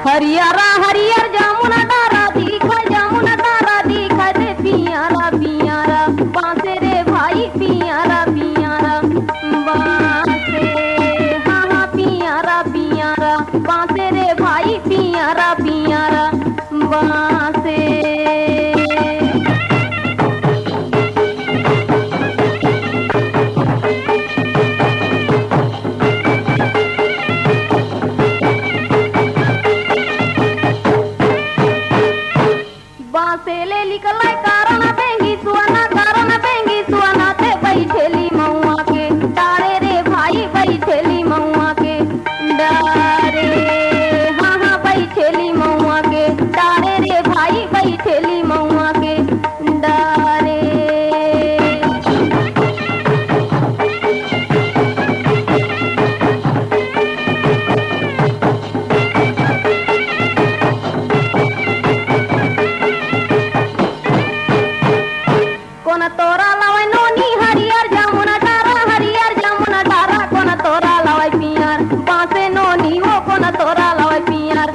हरियारा हरियर जामुना डारा दिखाय जामुना डारा दिखाय रे पियारा पियारा बांसे रे भाई पियारा पियारा बांसे हाँ हाँ पियारा पियारा बांसे रे भाई पियारा पियारा बांसे। बांसेले निकलाय कारण बेंगी सुआना ते बैठेली मऊआ के डारे रे भाई बैठेली मऊआ के डारे हाँ हाँ बैठेली मऊआ के डारे रे भाई बैठेली मऊआ के डारे। कोन तोरा लावै नोनी हरियर जामुना डारा कोन तोरा लावै पियर बांसे नोनी वो कोन तोरा लावै पियर।